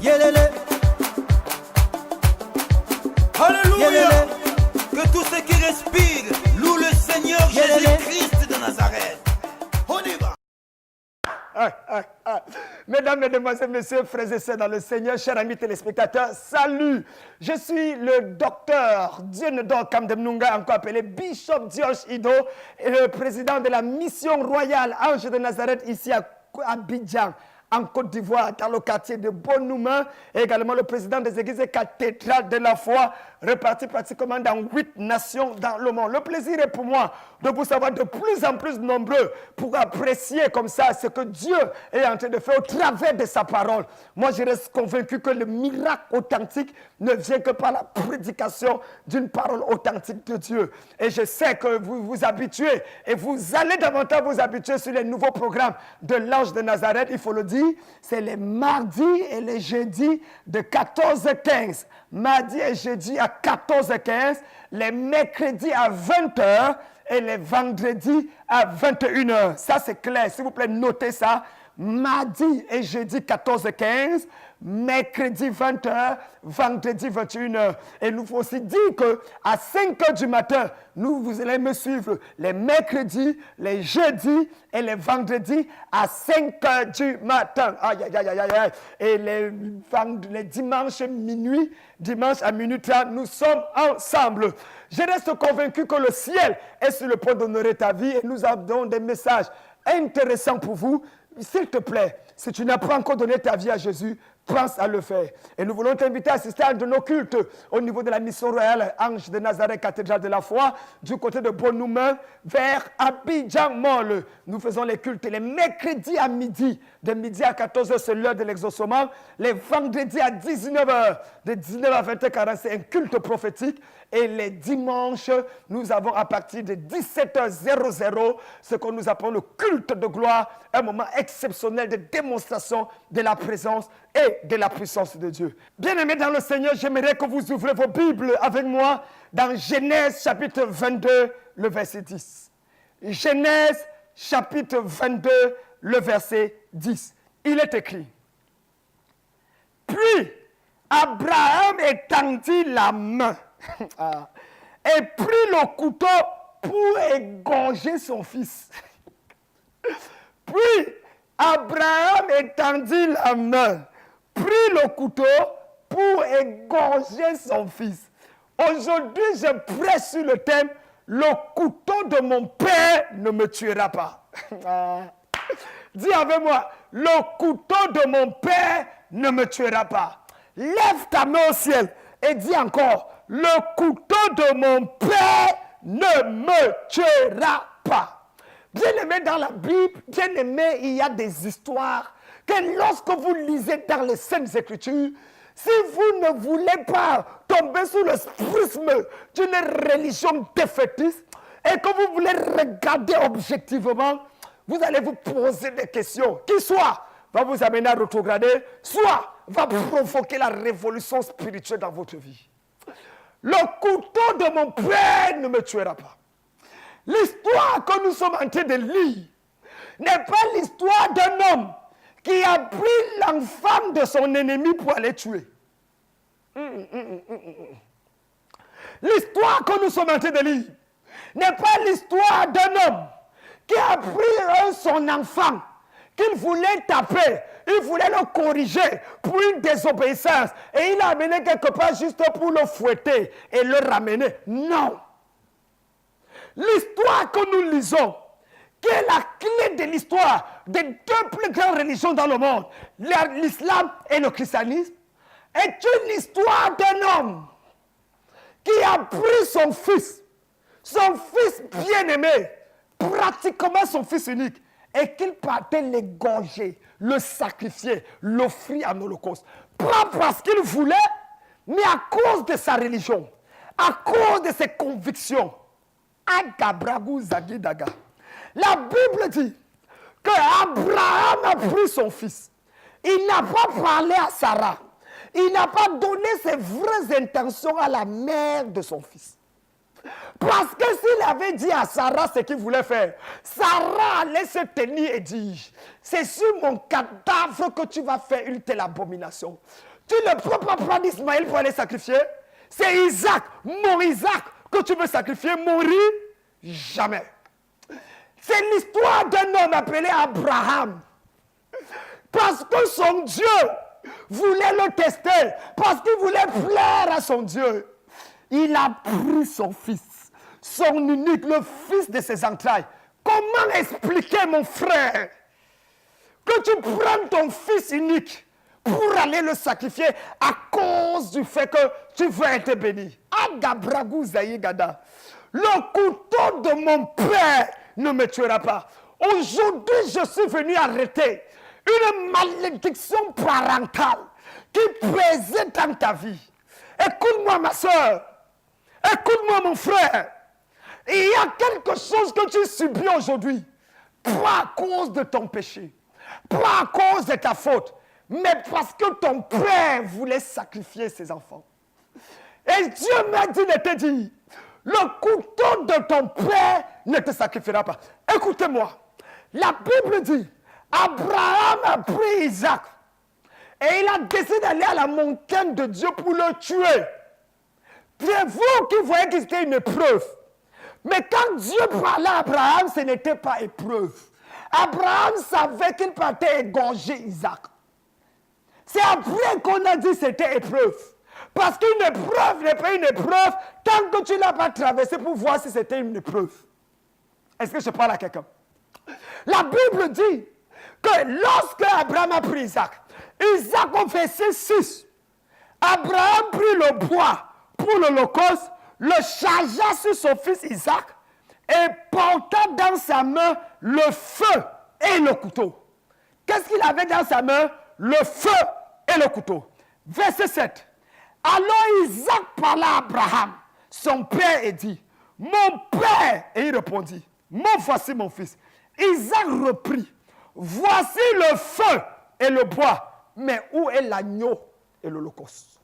Yelele. Alléluia. Yelele. Que tous ceux qui respirent louent le Seigneur Jésus-Christ de Nazareth. On y va. Mesdames, Mesdemoiselles, Messieurs, frères et sœurs dans le Seigneur, chers amis téléspectateurs, salut! Je suis le docteur Dienedor Kamdemnunga, encore appelé Bishop Dios Ido, et le président de la mission royale Ange de Nazareth ici à Abidjan, en Côte d'Ivoire, dans le quartier de Bonnouma, et également le président des églises cathédrales de la foi, répartis pratiquement dans 8 nations dans le monde. Le plaisir est pour moi de vous savoir de plus en plus nombreux pour apprécier comme ça ce que Dieu est en train de faire au travers de sa parole. Moi, je reste convaincu que le miracle authentique ne vient que par la prédication d'une parole authentique de Dieu. Et je sais que vous vous habituez et vous allez davantage vous habituer sur les nouveaux programmes de l'Ange de Nazareth. Il faut le dire, c'est les mardis et les jeudis de 14h15. Mardi et jeudi à 14h15, les mercredis à 20h et les vendredis à 21h. Ça, c'est clair. S'il vous plaît, notez ça. Mardi et jeudi 14h15, mercredi 20h, vendredi 21h. Et nous faut aussi dire qu'à 5h du matin, vous allez me suivre les mercredis, les jeudis et les vendredis à 5h du matin. Aïe, aïe, aïe, aïe, aïe. Et les dimanches minuit, dimanche à minuit 30, nous sommes ensemble. Je reste convaincu que le ciel est sur le point d'honorer ta vie et nous avons des messages intéressants pour vous. S'il te plaît, si tu n'as pas encore donné ta vie à Jésus, pense à le faire. Et nous voulons t'inviter à assister à un de nos cultes au niveau de la mission royale Ange de Nazareth, cathédrale de la foi, du côté de Bonnouma vers Abidjan Mall. Nous faisons les cultes les mercredis à midi, de midi à 14h, c'est l'heure de l'exaucement. Les vendredis à 19h, de 19h à 20h40, c'est un culte prophétique. Et les dimanches, nous avons à partir de 17h00 ce que nous appelons le culte de gloire, un moment exceptionnel de démonstration de la présence et de la puissance de Dieu. Bien-aimés dans le Seigneur, j'aimerais que vous ouvrez vos Bibles avec moi dans Genèse chapitre 22, le verset 10. Genèse chapitre 22, le verset 10. Il est écrit: Puis Abraham étendit la main et prit le couteau pour égorger son fils. Puis Abraham étendit la main, prit le couteau pour égorger son fils. Aujourd'hui, je prêche sur le thème: le couteau de mon père ne me tuera pas. Dis avec moi: le couteau de mon père ne me tuera pas. Lève ta main au ciel et dis encore: le couteau de mon père ne me tuera pas. Bien-aimé dans la Bible, bien-aimé, il y a des histoires que lorsque vous lisez dans les Saintes Écritures, si vous ne voulez pas tomber sous le prisme d'une religion défaitiste et que vous voulez regarder objectivement, vous allez vous poser des questions qui soit va vous amener à rétrograder, soit va provoquer la révolution spirituelle dans votre vie. Le couteau de mon père ne me tuera pas. L'histoire que nous sommes en train de lire n'est pas l'histoire d'un homme qui a pris l'enfant de son ennemi pour aller tuer. L'histoire que nous sommes en train de lire n'est pas l'histoire d'un homme qui a pris son enfant qu'il voulait taper, il voulait le corriger pour une désobéissance et il l'a amené quelque part juste pour le fouetter et le ramener. Non. L'histoire que nous lisons, qui est la clé de l'histoire des deux plus grandes religions dans le monde, l'islam et le christianisme, est une histoire d'un homme qui a pris son fils bien-aimé, pratiquement son fils unique, et qu'il partait l'égorger, le sacrifier, l'offrir en holocauste. Pas parce qu'il voulait, mais à cause de sa religion, à cause de ses convictions. Agabragou Zagidaga. La Bible dit que Abraham a pris son fils. Il n'a pas parlé à Sarah. Il n'a pas donné ses vraies intentions à la mère de son fils. Parce que s'il avait dit à Sarah ce qu'il voulait faire, Sarah allait se tenir et dire, c'est sur mon cadavre que tu vas faire une telle abomination. Tu ne peux pas prendre Ismaël pour aller sacrifier. C'est Isaac, mon Isaac, que tu veux sacrifier, mourir. Jamais. C'est l'histoire d'un homme appelé Abraham. Parce que son Dieu voulait le tester, parce qu'il voulait plaire à son Dieu. Il a pris son fils, son unique, le fils de ses entrailles. Comment expliquer, mon frère, que tu prennes ton fils unique pour aller le sacrifier à cause du fait que tu veux être béni? Agabragou Zaïgada. Le couteau de mon père ne me tuera pas. Aujourd'hui, je suis venu arrêter une malédiction parentale qui pesait dans ta vie. Écoute-moi, ma soeur. Écoute-moi, mon frère. Il y a quelque chose que tu subis aujourd'hui. Pas à cause de ton péché. Pas à cause de ta faute. Mais parce que ton père voulait sacrifier ses enfants. Et Dieu m'a dit de te dire, le couteau de ton père ne te sacrifiera pas. Écoutez-moi. La Bible dit, Abraham a pris Isaac et il a décidé d'aller à la montagne de Dieu pour le tuer. C'est vous qui voyez que c'était une épreuve. Mais quand Dieu parlait à Abraham, ce n'était pas épreuve. Abraham savait qu'il partait égorger Isaac. C'est après qu'on a dit que c'était épreuve. Parce qu'une épreuve n'est pas une épreuve tant que tu ne l'as pas traversée pour voir si c'était une épreuve. Est-ce que je parle à quelqu'un? La Bible dit que lorsque Abraham a pris Isaac, Isaac au verset 6, Abraham prit le bois pour l'holocauste, le chargea sur son fils Isaac et porta dans sa main le feu et le couteau. Qu'est-ce qu'il avait dans sa main? Le feu et le couteau. Verset 7. Alors Isaac parla à Abraham, son père, et dit, mon père, et il répondit, voici mon fils. Isaac reprit, voici le feu et le bois, mais où est l'agneau et l'holocauste?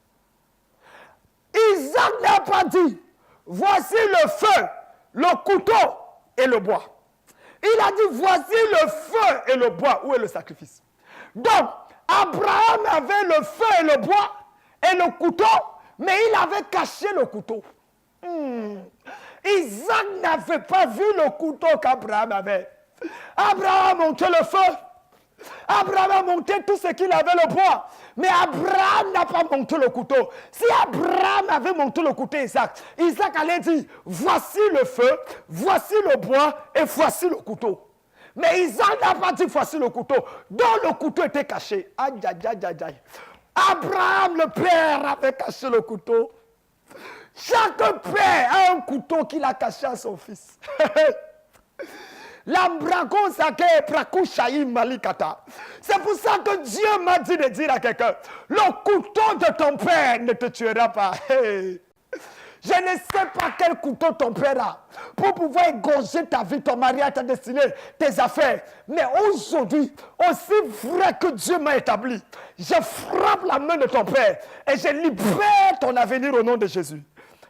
Isaac n'a pas dit, voici le feu, le couteau et le bois. Il a dit, voici le feu et le bois, où est le sacrifice? Donc, Abraham avait le feu et le bois et le couteau, mais il avait caché le couteau. Isaac n'avait pas vu le couteau qu'Abraham avait. Abraham a monté le feu. Abraham a monté tout ce qu'il avait, le bois. Mais Abraham n'a pas monté le couteau. Si Abraham avait monté le couteau, Isaac allait dire, voici le feu, voici le bois et voici le couteau. Mais Isaac n'a pas dit, voici le couteau, dont le couteau était caché. Aïe, aïe, aïe, aïe, aïe. Abraham, le père, avait caché le couteau. Chaque père a un couteau qu'il a caché à son fils. C'est pour ça que Dieu m'a dit de dire à quelqu'un, le couteau de ton père ne te tuera pas. Hey. Je ne sais pas quel couteau ton père a pour pouvoir égorger ta vie, ton mariage, ta destinée, tes affaires. Mais aujourd'hui, aussi vrai que Dieu m'a établi, je frappe la main de ton père et je libère ton avenir au nom de Jésus.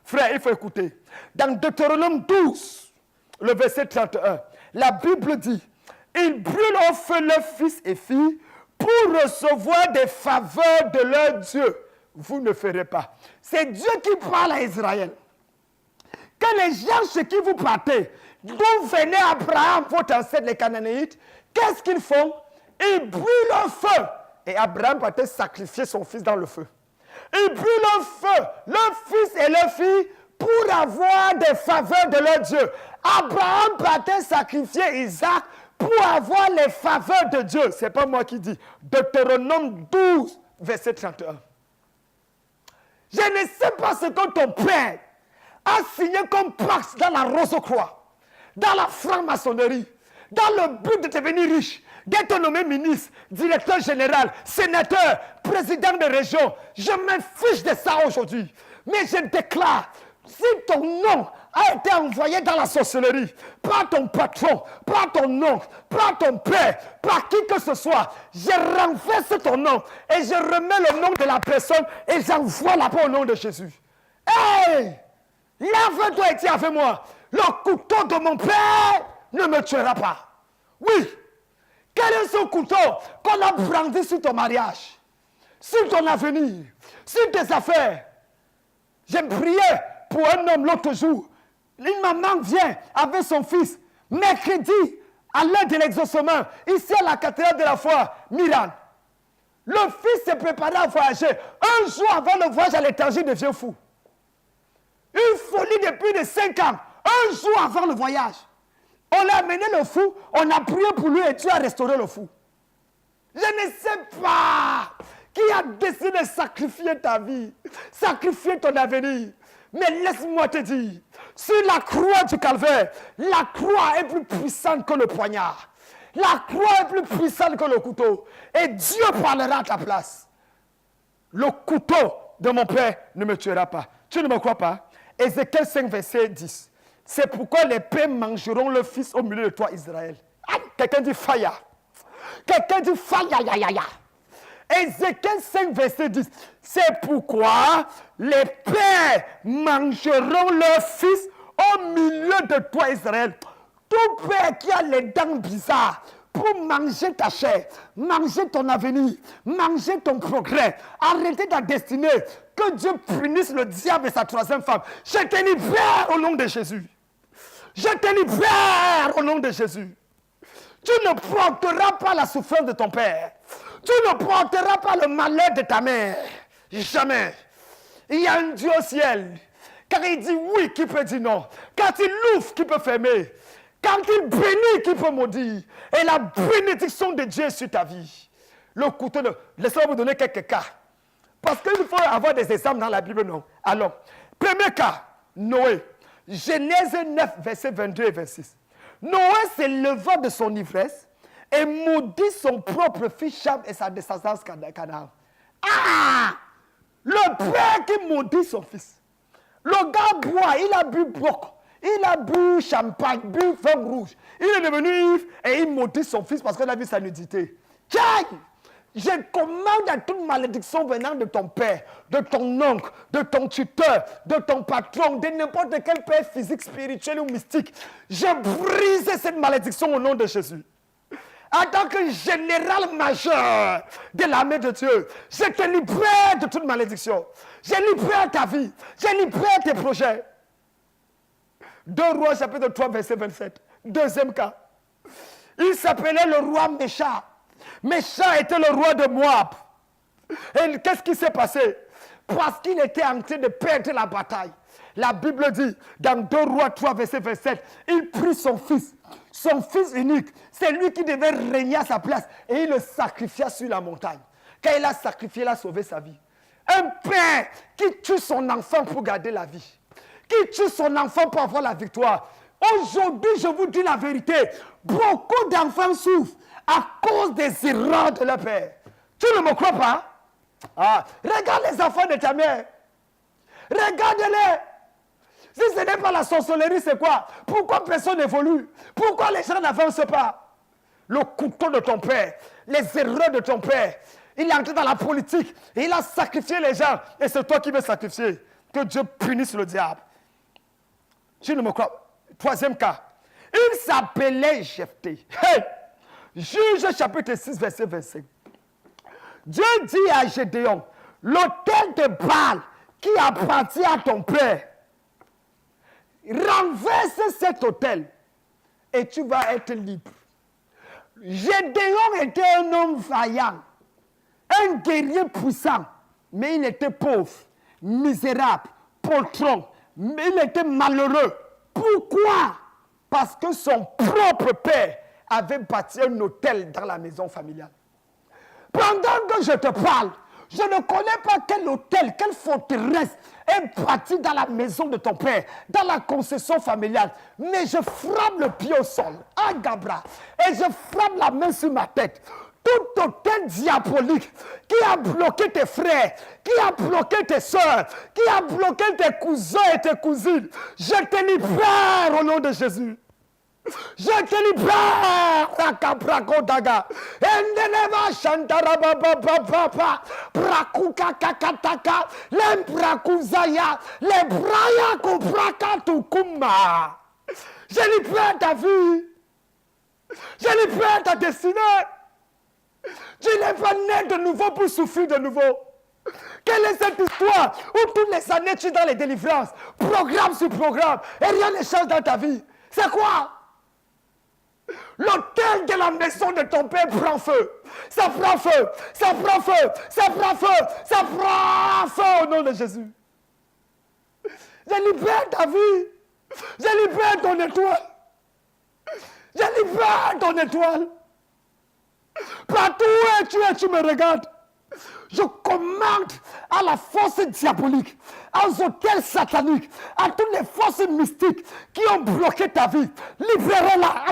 Frère, il faut écouter. Dans Deutéronome 12, le verset 31, la Bible dit, ils brûlent au feu leurs fils et filles pour recevoir des faveurs de leur Dieu. Vous ne ferez pas. C'est Dieu qui parle à Israël. Que les gens chez qui vous partez, d'où venait Abraham, votre ancêtre, les Cananéites, qu'est-ce qu'ils font? Ils brûlent le feu. Et Abraham partait sacrifier son fils dans le feu. Ils brûlent le feu, leur fils et leur fille, pour avoir des faveurs de leur Dieu. Abraham partait sacrifier Isaac pour avoir les faveurs de Dieu. Ce n'est pas moi qui dis. Deutéronome 12, verset 31. Je ne sais pas ce que ton père a signé comme pacte dans la Rose-Croix, dans la franc-maçonnerie, dans le but de devenir riche, d'être nommé ministre, directeur général, sénateur, président de région. Je me fiche de ça aujourd'hui. Mais je déclare, si ton nom a été envoyé dans la sorcellerie, par ton patron, par ton oncle, par ton père, par qui que ce soit, je renverse ton nom et je remets le nom de la personne et j'envoie la paix au nom de Jésus. Hey! Lève-toi et tiens avec moi. Le couteau de mon père ne me tuera pas. Oui. Quel est ce couteau qu'on a brandi sur ton mariage, sur ton avenir, sur tes affaires? J'ai prié pour un homme l'autre jour. Une maman vient avec son fils, mercredi, à l'heure de l'exaucement, ici à la cathédrale de la foi, Miran. Le fils s'est préparé à voyager. Un jour avant le voyage à l'étranger, il devient fou. Une folie depuis de 5 ans. Un jour avant le voyage. On a amené le fou, on a prié pour lui et Dieu a restauré le fou. Je ne sais pas qui a décidé de sacrifier ta vie, sacrifier ton avenir. Mais laisse-moi te dire, sur la croix du calvaire, la croix est plus puissante que le poignard. La croix est plus puissante que le couteau. Et Dieu parlera à ta place. Le couteau de mon père ne me tuera pas. Tu ne me crois pas? Ézéchiel 5, verset 10. C'est pourquoi les pères mangeront le fils au milieu de toi, Israël. Ah, quelqu'un dit faya. Quelqu'un dit faya, ya, ya, ya. Ézéchiel 5, verset 10. C'est pourquoi les pères mangeront leur fils au milieu de toi, Israël. Tout père qui a les dents bizarres pour manger ta chair, manger ton avenir, manger ton progrès, arrêter ta destinée, que Dieu punisse le diable et sa troisième femme. Je te libère au nom de Jésus. Je te libère au nom de Jésus. Tu ne porteras pas la souffrance de ton père. Tu ne porteras pas le malheur de ta mère. Jamais. Il y a un Dieu au ciel. Car il dit oui, qui peut dire non. Quand il ouvre, qui peut fermer. Quand il bénit, qui peut maudire. Et la bénédiction de Dieu sur ta vie. Le couteau de... Laissez-moi vous donner quelques cas. Parce qu'il faut avoir des exemples dans la Bible, non. Alors, premier cas, Noé. Genèse 9, versets 22 et 26. Noé s'est levé de son ivresse et maudit son propre fils Cham et sa descendance Canaan. Ah! Le père qui maudit son fils. Le gars boit, il a bu bloc, il a bu champagne, bu vin rouge. Il est devenu ivre et il maudit son fils parce qu'il a vu sa nudité. Tiens! Je commande à toute malédiction venant de ton père, de ton oncle, de ton tuteur, de ton patron, de n'importe quel père physique, spirituel ou mystique. Je brise cette malédiction au nom de Jésus. En tant que général majeur de l'armée de Dieu, je te libère de toute malédiction. Je libère ta vie. Je libère tes projets. 2 Rois, chapitre 3, verset 27. Deuxième cas. Il s'appelait le roi Mécha. Mécha était le roi de Moab. Et qu'est-ce qui s'est passé? Parce qu'il était en train de perdre la bataille. La Bible dit, dans 2 Rois 3, verset 27, il prit son fils unique. C'est lui qui devait régner à sa place. Et il le sacrifia sur la montagne. Quand il a sacrifié, il a sauvé sa vie. Un père qui tue son enfant pour garder la vie. Qui tue son enfant pour avoir la victoire. Aujourd'hui, je vous dis la vérité. Beaucoup d'enfants souffrent à cause des erreurs de leur père. Tu ne me crois pas? Ah, regarde les enfants de ta mère. Regarde-les. Si ce n'est pas la sorcellerie, c'est quoi? Pourquoi personne n'évolue? Pourquoi les gens n'avancent pas? Le couteau de ton père, les erreurs de ton père. Il est entré dans la politique et il a sacrifié les gens. Et c'est toi qui veux sacrifier. Que Dieu punisse le diable. Tu ne me crois pas? Troisième cas. Il s'appelait Jephthé. Hey! Juge chapitre 6, verset 25. Dieu dit à Gédéon, l'autel de Baal qui appartient à ton père, renverse cet autel et tu vas être libre. Gédéon était un homme vaillant, un guerrier puissant, mais il était pauvre, misérable, poltron, mais il était malheureux. Pourquoi? Parce que son propre père avait bâti un hôtel dans la maison familiale. Pendant que je te parle, je ne connais pas quel hôtel, quelle forteresse est bâtie dans la maison de ton père, dans la concession familiale. Mais je frappe le pied au sol, à Gabra, et je frappe la main sur ma tête. Tout hôtel diabolique qui a bloqué tes frères, qui a bloqué tes soeurs, qui a bloqué tes cousins et tes cousines, je te libère au nom de Jésus. Je te libère, Rakabrakodaga. Endeneva Shantarababababa. Brakukakakataka. Lembrakuzaya. Lebraya Kubrakatukumma. Je libère ta vie. Je libère ta destinée. Tu n'es pas né de nouveau pour souffrir de nouveau. Quelle est cette histoire où toutes les années tu es dans les délivrances, programme sur programme, et rien ne change dans ta vie? C'est quoi? L'hôtel de la maison de ton père prend feu. Ça prend feu. Ça prend feu. Ça prend feu. Ça prend feu au nom de Jésus. Je libère ta vie. Je libère ton étoile. Je libère ton étoile. Partout où tu es, tu me regardes. Je commande à la force diabolique, aux hôtels sataniques, à toutes les forces mystiques qui ont bloqué ta vie. Libérez-la.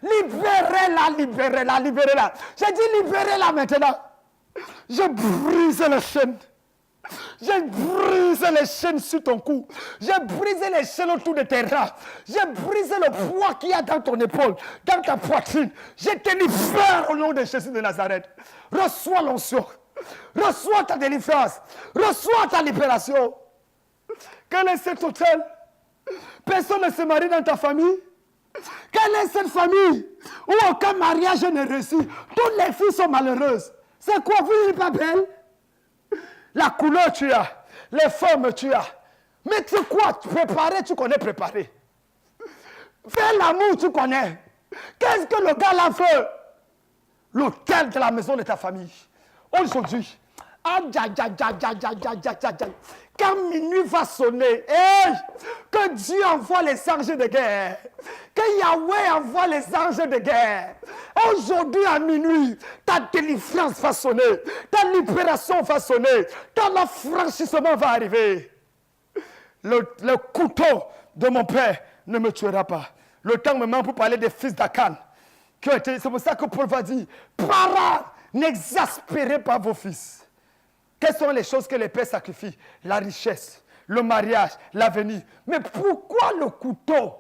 Libérez-la, libérez-la, libérez-la. J'ai dit libérez-la maintenant. Je brise les chaînes. J'ai brisé les chaînes sur ton cou. J'ai brisé les chaînes autour de tes reins. J'ai brisé le poids qu'il y a dans ton épaule, dans ta poitrine. Je te libère au nom de Jésus de Nazareth. Reçois l'onction. Reçois ta délivrance. Reçois ta libération. Quel est cet hôtel? Personne ne se marie dans ta famille. Quelle est cette famille où aucun mariage n'est réussi? Toutes les filles sont malheureuses. C'est quoi? Vous n'êtes pas belle? La couleur tu as, les formes tu as. Mais tu sais quoi? Préparer, tu connais préparer. Faire l'amour, tu connais. Qu'est-ce que le gars là fait? L'hôtel de la maison de ta famille. Aujourd'hui, quand minuit va sonner, que Dieu envoie les anges de guerre, que Yahweh envoie les anges de guerre. Aujourd'hui à minuit, ta délivrance va sonner, ta libération va sonner, ton affranchissement va arriver. Le couteau de mon père ne me tuera pas. Le temps me manque pour parler des fils d'Akan. C'est pour ça que Paul va dire, parents, n'exaspérez pas vos fils. Quelles sont les choses que les pères sacrifient? La richesse, le mariage, l'avenir. Mais pourquoi le couteau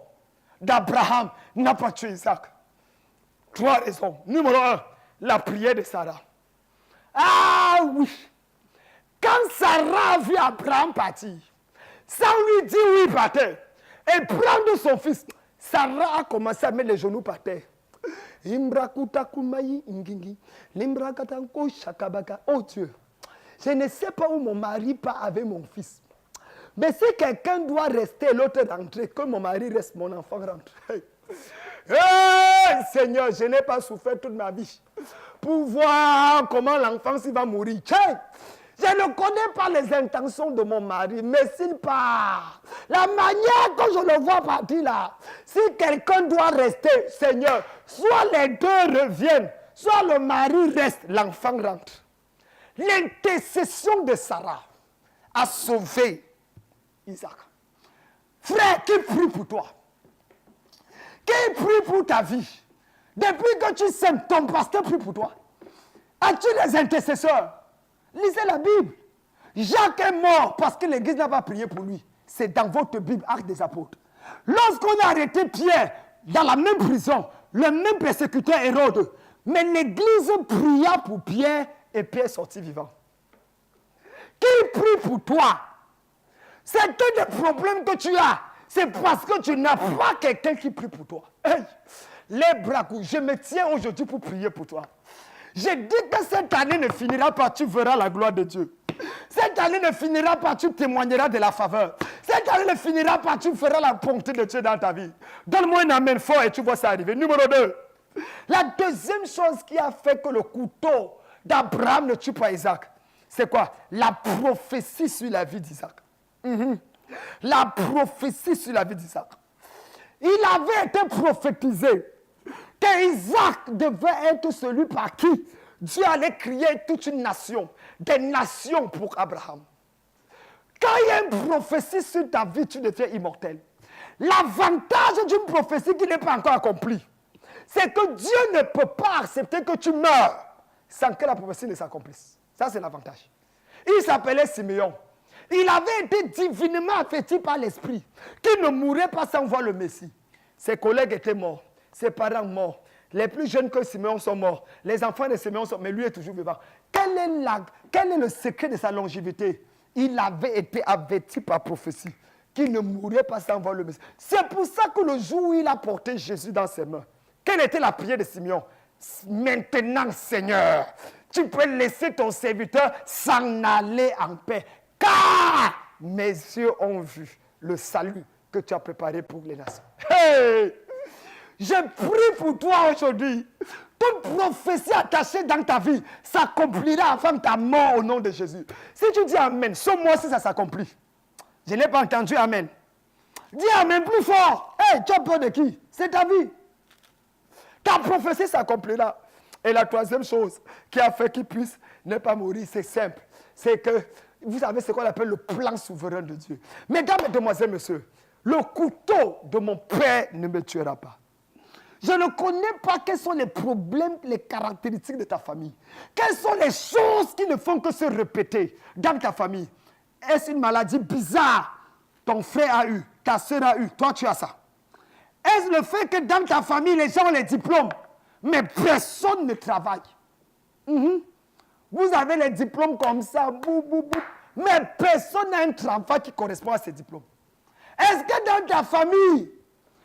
d'Abraham n'a pas tué Isaac? Trois raisons. Numéro un, la prière de Sarah. Ah oui! Quand Sarah a vu Abraham partir, sans lui dire où il partait, et prendre son fils, Sarah a commencé à mettre les genoux par terre. Oh Dieu! Je ne sais pas où mon mari part avec mon fils. Mais si quelqu'un doit rester, l'autre rentrer, que mon mari reste, mon enfant rentre. Hey, Seigneur, je n'ai pas souffert toute ma vie pour voir comment l'enfant va mourir. Hey, je ne connais pas les intentions de mon mari, mais s'il part, la manière que je le vois partir là, si quelqu'un doit rester, Seigneur, soit les deux reviennent, soit le mari reste, l'enfant rentre. L'intercession de Sarah a sauvé Isaac. Frère, qui prie pour toi? Qui prie pour ta vie? Depuis que tu sèmes, ton pasteur prie pour toi. As-tu des intercesseurs? Lisez la Bible. Jacques est mort parce que l'église n'a pas prié pour lui. C'est dans votre Bible, Actes des Apôtres. Lorsqu'on a arrêté Pierre dans la même prison, le même persécuteur Hérode, mais l'église pria pour Pierre et Pierre sortit vivant. Qui prie pour toi? C'est que des problèmes que tu as. C'est parce que tu n'as pas quelqu'un qui prie pour toi. Hey, les bracous, je me tiens aujourd'hui pour prier pour toi. Je dis que cette année ne finira pas, tu verras la gloire de Dieu. Cette année ne finira pas, tu témoigneras de la faveur. Cette année ne finira pas, tu feras la bonté de Dieu dans ta vie. Donne-moi un amen fort et tu vois ça arriver. Numéro 2. La deuxième chose qui a fait que le couteau d'Abraham ne tue pas Isaac, c'est quoi? La prophétie sur la vie d'Isaac. La prophétie sur la vie d'Isaac. Il avait été prophétisé qu'Isaac devait être celui par qui Dieu allait créer toute une nation, des nations pour Abraham. Quand il y a une prophétie sur ta vie, tu deviens immortel. L'avantage d'une prophétie qui n'est pas encore accomplie, c'est que Dieu ne peut pas accepter que tu meurs sans que la prophétie ne s'accomplisse. Ça, c'est l'avantage. Il s'appelait Siméon. Il avait été divinement affecté par l'Esprit, qui ne mourrait pas sans voir le Messie. Ses collègues étaient morts. Ses parents morts. Les plus jeunes que Simeon sont morts. Les enfants de Simeon sont morts. Mais lui est toujours vivant. Quel est le secret de sa longévité? Il avait été averti par prophétie qu'il ne mourrait pas sans voir le Messie. C'est pour ça que le jour où il a porté Jésus dans ses mains, quelle était la prière de Simeon? Maintenant, Seigneur, tu peux laisser ton serviteur s'en aller en paix. Car mes yeux ont vu le salut que tu as préparé pour les nations. Hey! Je prie pour toi aujourd'hui. Toute prophétie attachée dans ta vie s'accomplira avant ta mort au nom de Jésus. Si tu dis Amen, ce mois-ci ça s'accomplit. Je n'ai pas entendu Amen. Dis Amen plus fort. Hey, tu as peur de qui? C'est ta vie. Ta prophétie s'accomplira. Et la troisième chose qui a fait qu'il puisse ne pas mourir, c'est simple. C'est que, vous savez ce qu'on appelle le plan souverain de Dieu. Mesdames, Mesdemoiselles, Messieurs, le couteau de mon père ne me tuera pas. Je ne connais pas quels sont les problèmes, les caractéristiques de ta famille. Quelles sont les choses qui ne font que se répéter dans ta famille. Est-ce une maladie bizarre? Ton frère a eu, ta soeur a eu, toi tu as ça. Est-ce le fait que dans ta famille, les gens ont les diplômes, mais personne ne travaille? Vous avez les diplômes comme ça, mais personne n'a un travail qui correspond à ces diplômes. Est-ce que dans ta famille,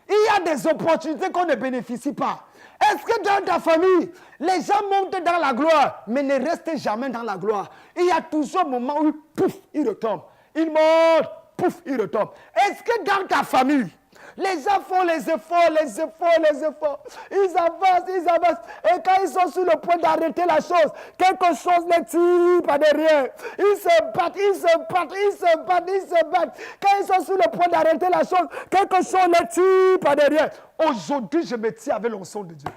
il y a des opportunités qu'on ne bénéficie pas? Est-ce que dans ta famille, les gens montent dans la gloire, mais ne restent jamais dans la gloire? Il y a toujours un moment où, pouf, ils retombent. Ils montent, pouf, ils retombent. Est-ce que dans ta famille, les gens font les efforts, ils avancent, et quand ils sont sur le point d'arrêter la chose, quelque chose les tire par derrière. Ils se battent. Quand ils sont sur le point d'arrêter la chose, quelque chose les tire par derrière. Aujourd'hui, je me tiens avec l'onction de Dieu.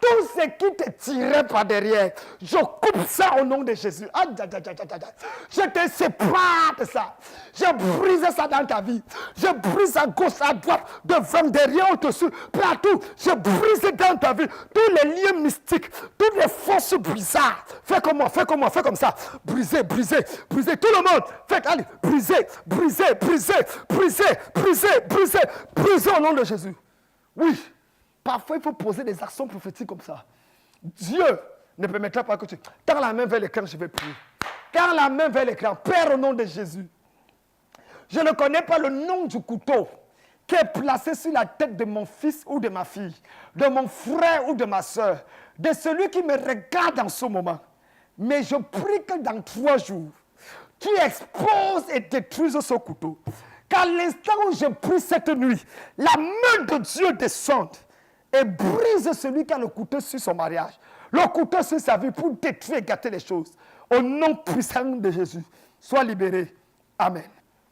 Tout ce qui te tirait par derrière, je coupe ça au nom de Jésus. Je te sépare de ça. Je brise ça dans ta vie. Je brise à gauche, à droite, devant, derrière, au-dessus, partout. Je brise dans ta vie tous les liens mystiques, toutes les forces bizarres. Fais comme moi, fais comme ça. Brisez. Tout le monde. Faites, allez, brisez au nom de Jésus. Oui. Parfois, il faut poser des actions prophétiques comme ça. Dieu ne permettra pas que tu... Tends la main vers l'écran, je vais prier. Tends la main vers l'écran. Père, au nom de Jésus. Je ne connais pas le nom du couteau qui est placé sur la tête de mon fils ou de ma fille, de mon frère ou de ma soeur, de celui qui me regarde en ce moment. Mais je prie que dans 3 jours, tu exposes et détruises ce couteau. Qu'à l'instant où je prie cette nuit, la main de Dieu descende et brise celui qui a le couteau sur son mariage, le couteau sur sa vie pour détruire et gâter les choses. Au nom puissant de Jésus, sois libéré. Amen.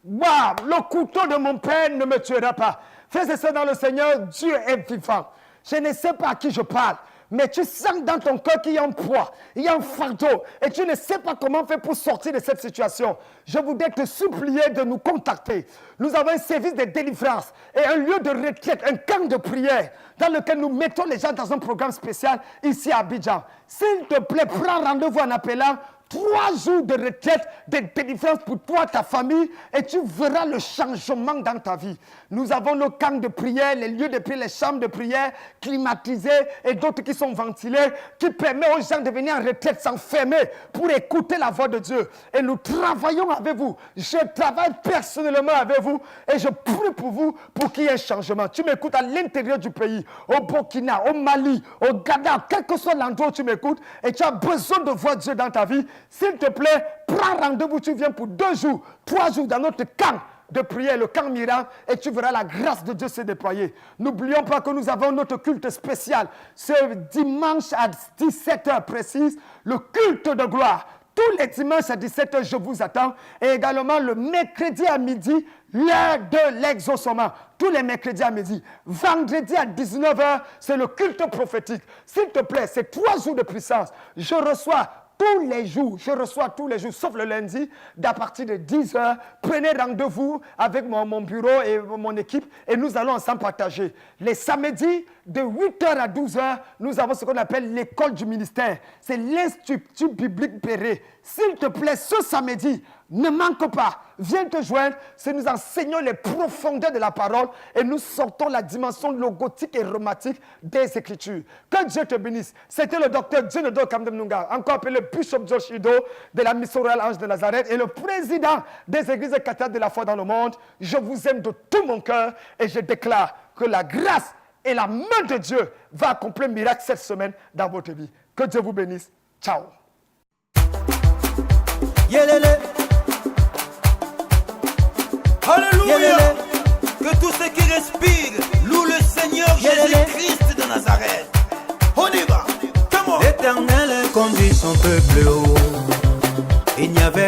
Waouh, le couteau de mon père ne me tuera pas. Frères et sœurs dans le Seigneur, Dieu est vivant. Je ne sais pas à qui je parle, mais tu sens dans ton cœur qu'il y a un poids, il y a un fardeau, et tu ne sais pas comment faire pour sortir de cette situation. Je voudrais te supplier de nous contacter. Nous avons un service de délivrance et un lieu de retraite, un camp de prière dans lequel nous mettons les gens dans un programme spécial ici à Abidjan. S'il te plaît, prends rendez-vous en appelant 3 jours de retraite, de délivrance pour toi, ta famille, et tu verras le changement dans ta vie. Nous avons nos camps de prière, les lieux de prière, les chambres de prière climatisées et d'autres qui sont ventilés, qui permettent aux gens de venir en retraite s'enfermer pour écouter la voix de Dieu. Et nous travaillons avec vous. Je travaille personnellement avec vous et je prie pour vous pour qu'il y ait un changement. Tu m'écoutes à l'intérieur du pays, au Burkina, au Mali, au Ghana, quel que soit l'endroit où tu m'écoutes et tu as besoin de voir Dieu dans ta vie. S'il te plaît, prends rendez-vous, tu viens pour 2 jours, 3 jours dans notre camp de prière, le camp miracle, et tu verras la grâce de Dieu se déployer. N'oublions pas que nous avons notre culte spécial ce dimanche à 17h précise, le culte de gloire. Tous les dimanches à 17h, je vous attends. Et également le mercredi à midi, l'heure de l'exaucement. Tous les mercredis à midi. Vendredi à 19h, c'est le culte prophétique. S'il te plaît, c'est 3 jours de puissance. Je reçois tous les jours, sauf le lundi, d'à partir de 10h. Prenez rendez-vous avec mon bureau et mon équipe et nous allons ensemble partager. Les samedis, de 8h à 12h, nous avons ce qu'on appelle l'école du ministère. C'est l'Institut biblique Béret. S'il te plaît, ce samedi, ne manque pas. Viens te joindre. C'est nous enseignons les profondeurs de la parole et nous sortons la dimension logotique et romatique des Écritures. Que Dieu te bénisse. C'était le docteur Dienedo Kamdem-Nunga, encore appelé Bishop Josh Ido de la Mission Royale Ange de Nazareth et le président des églises catholiques de la foi dans le monde. Je vous aime de tout mon cœur et je déclare que la grâce et la main de Dieu va accomplir un miracle cette semaine dans votre vie. Que Dieu vous bénisse. Ciao. Yelele. Alléluia. Yelele. Que tous ceux qui respirent louent le Seigneur Jésus-Christ de Nazareth. On y va. L'éternel conduit son peuple haut. Il n'y avait